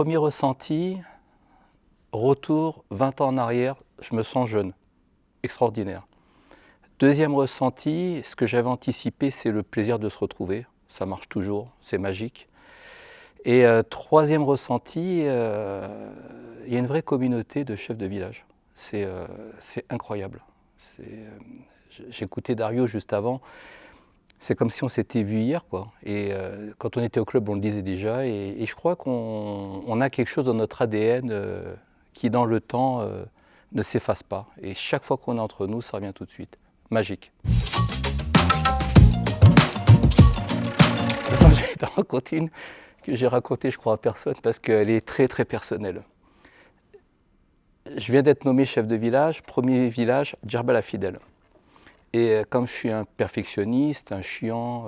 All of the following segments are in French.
Premier ressenti, retour 20 ans en arrière, je me sens jeune, extraordinaire. Deuxième ressenti, ce que j'avais anticipé, c'est le plaisir de se retrouver. Ça marche toujours, c'est magique. Et troisième ressenti, il y a une vraie communauté de chefs de village. C'est incroyable. J'écoutais Dario juste avant. C'est comme si on s'était vu hier, quoi. Et quand on était au club, on le disait déjà. Et je crois qu'on a quelque chose dans notre ADN qui, dans le temps, ne s'efface pas. Et chaque fois qu'on est entre nous, ça revient tout de suite. Magique. J'ai raconté une que j'ai racontée, je crois, à personne, parce qu'elle est très, très personnelle. Je viens d'être nommé chef de village, premier village, Djerba la Fidèle. Et comme je suis un perfectionniste, un chiant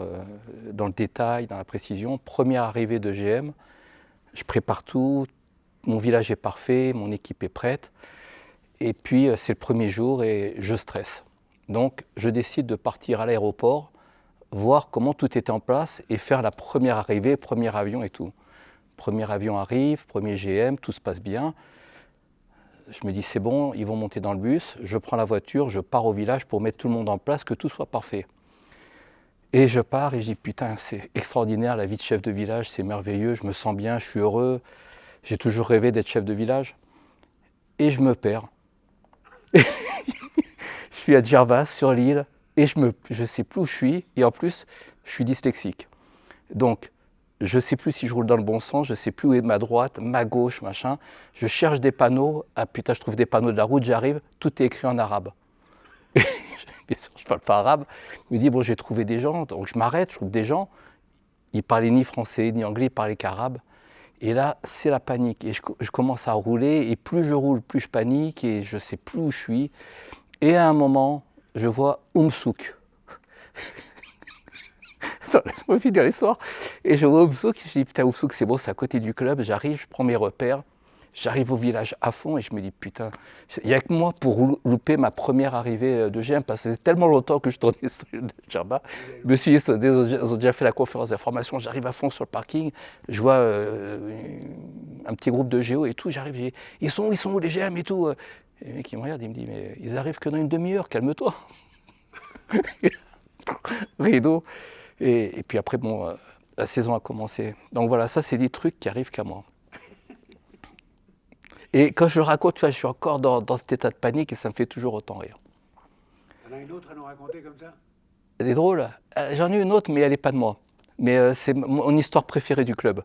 dans le détail, dans la précision, première arrivée de GM, je prépare tout, mon village est parfait, mon équipe est prête. Et puis c'est le premier jour et je stresse. Donc je décide de partir à l'aéroport, voir comment tout était en place et faire la première arrivée, premier avion et tout. Premier avion arrive, premier GM, tout se passe bien. Je me dis c'est bon, ils vont monter dans le bus, je prends la voiture, je pars au village pour mettre tout le monde en place, que tout soit parfait. Et je pars et je dis putain c'est extraordinaire, la vie de chef de village, c'est merveilleux, je me sens bien, je suis heureux, j'ai toujours rêvé d'être chef de village. Et je me perds. Je suis à Djerba, sur l'île, et je sais plus où je suis, et en plus je suis dyslexique. Donc je ne sais plus si je roule dans le bon sens, je ne sais plus où est ma droite, ma gauche, machin. Je cherche des panneaux, ah putain, je trouve des panneaux de la route, j'arrive, tout est écrit en arabe. Bien sûr, je ne parle pas arabe. Je me dis, bon, j'ai trouvé des gens, donc je m'arrête, je trouve des gens. Ils ne parlaient ni français, ni anglais, ils parlaient qu'arabe. Et là, c'est la panique. Et je commence à rouler, et plus je roule, plus je panique, et je ne sais plus où je suis. Et à un moment, je vois Oumsouk. Laisse-moi finir l'histoire. Et je vois Oumsouk, je dis putain Oumsouk c'est bon, c'est à côté du club, j'arrive, je prends mes repères, j'arrive au village à fond et je me dis putain, il n'y a que moi pour louper ma première arrivée de GM parce que c'est tellement longtemps que je tournais sur le Djerba. Je me suis dit, ils ont déjà fait la conférence d'information, j'arrive à fond sur le parking, je vois un petit groupe de géo et tout, j'arrive, ils sont où les GM et tout. Et le mec il me regarde, il me dit mais ils arrivent que dans une demi-heure, calme-toi. Rideau. Et puis après, bon, la saison a commencé. Donc voilà, ça, c'est des trucs qui arrivent qu'à moi. Et quand je le raconte, tu vois, je suis encore dans cet état de panique et ça me fait toujours autant rire. T'en as une autre à nous raconter comme ça? Elle est drôle. J'en ai une autre, mais elle n'est pas de moi. Mais c'est mon histoire préférée du club.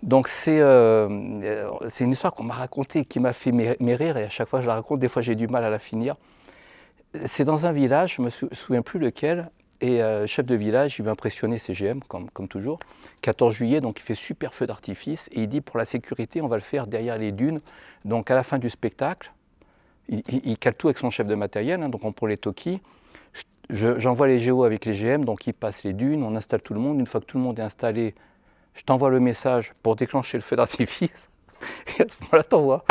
Donc c'est une histoire qu'on m'a racontée, qui m'a fait mes rires, et à chaque fois que je la raconte, des fois j'ai du mal à la finir. C'est dans un village, je ne me souviens plus lequel, et chef de village, il veut impressionner ses GM, comme toujours. 14 juillet, donc il fait super feu d'artifice, et il dit pour la sécurité, on va le faire derrière les dunes. Donc à la fin du spectacle, il cale tout avec son chef de matériel, hein, donc on prend les talkies. J'envoie les géos avec les GM, donc ils passent les dunes, on installe tout le monde. Une fois que tout le monde est installé, je t'envoie le message pour déclencher le feu d'artifice, et à ce moment-là, t'envoies.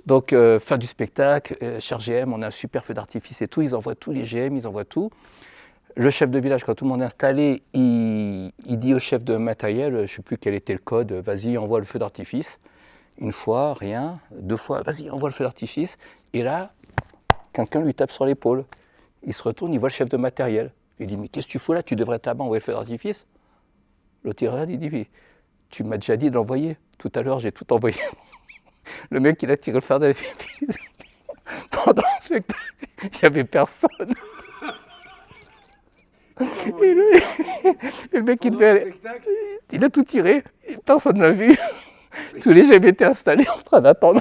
Donc, fin du spectacle, cher GM, on a un super feu d'artifice et tout, ils envoient tous les GM, ils envoient tout. Le chef de village, quand tout le monde est installé, il dit au chef de matériel, je ne sais plus quel était le code, vas-y, envoie le feu d'artifice. Une fois, rien, deux fois, vas-y, envoie le feu d'artifice. Et là, quelqu'un lui tape sur l'épaule. Il se retourne, il voit le chef de matériel. Il dit, mais qu'est-ce que tu fous là? Tu devrais être là-bas envoyer le feu d'artifice. L'autre, il regarde, il dit, mais tu m'as déjà dit de l'envoyer. Tout à l'heure, j'ai tout envoyé. Le mec, il a tiré le fer d'artifice. Pendant le spectacle, il n'y avait personne. Et le mec, il a tout tiré. Personne ne l'a vu. Tous les GM étaient installés en train d'attendre.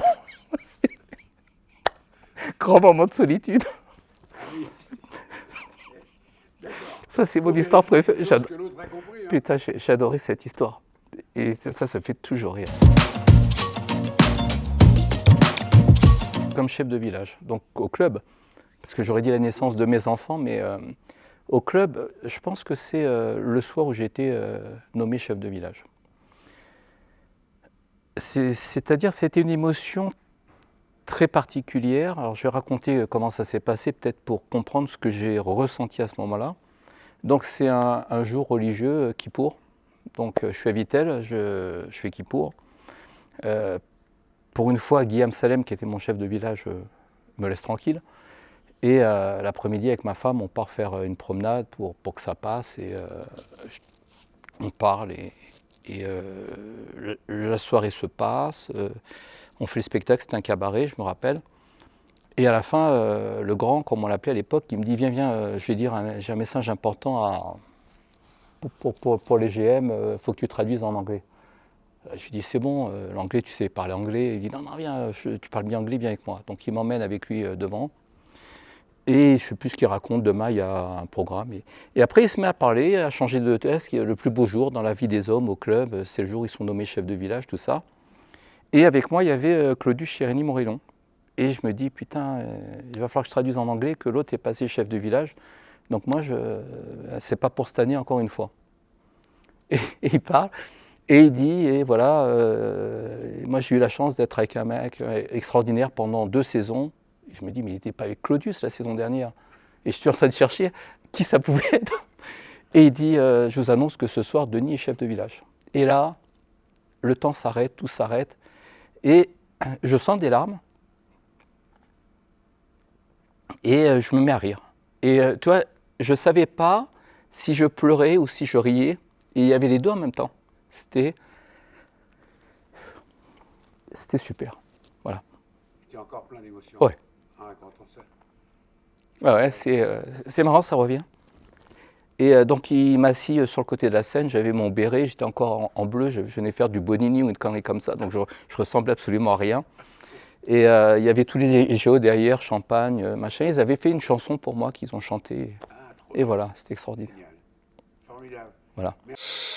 Grand moment de solitude. Ça, c'est mon histoire préférée. Putain, j'ai adoré cette histoire. Et ça fait toujours rire. Comme chef de village, donc au club, parce que j'aurais dit la naissance de mes enfants, mais au club, je pense que c'est le soir où j'ai été nommé chef de village. C'est-à-dire, c'était une émotion très particulière. Alors, je vais raconter comment ça s'est passé, peut-être pour comprendre ce que j'ai ressenti à ce moment-là. Donc, c'est un jour religieux, Kippour. Donc, je suis à Vittel, je fais Kippour. Pour une fois, Guillaume Salem, qui était mon chef de village, me laisse tranquille. Et l'après-midi, avec ma femme, on part faire une promenade pour que ça passe. Et on parle et la soirée se passe. On fait le spectacle, c'était un cabaret, je me rappelle. Et à la fin, le grand, comme on l'appelait à l'époque, il me dit viens, je vais dire, j'ai un message important pour les GM, il faut que tu traduises en anglais. Je lui dis c'est bon, l'anglais, tu sais parler anglais. Il dit non, viens, tu parles bien anglais, viens avec moi. Donc il m'emmène avec lui devant. Et je ne sais plus ce qu'il raconte, demain il y a un programme. Et après il se met à parler, à changer de test, qui est le plus beau jour dans la vie des hommes au club, c'est le jour où ils sont nommés chefs de village, tout ça. Et avec moi il y avait Claudius Chérény-Morillon. Et je me dis putain, il va falloir que je traduise en anglais, que l'autre est passé chef de village. Donc moi, c'est pas pour cette année encore une fois. Et il parle. Et il dit, et voilà, moi j'ai eu la chance d'être avec un mec extraordinaire pendant 2 saisons. Et je me dis, mais il n'était pas avec Claudius la saison dernière. Et je suis en train de chercher qui ça pouvait être. Et il dit, je vous annonce que ce soir, Denis est chef de village. Et là, le temps s'arrête, tout s'arrête. Et je sens des larmes. Et je me mets à rire. Et tu vois, je ne savais pas si je pleurais ou si je riais. Et il y avait les deux en même temps. C'était super. Voilà. Tu as encore plein d'émotions. Ouais. Quand on sait. Ouais, c'est marrant, ça revient. Et donc il m'a assis sur le côté de la scène, j'avais mon béret, j'étais encore en bleu, je venais faire du Bonini ou une connerie comme ça, donc je ressemblais absolument à rien. Et il y avait tous les géos derrière, champagne, machin. Ils avaient fait une chanson pour moi qu'ils ont chantée. Et voilà, c'était extraordinaire. Génial. Formidable. Voilà. Merci.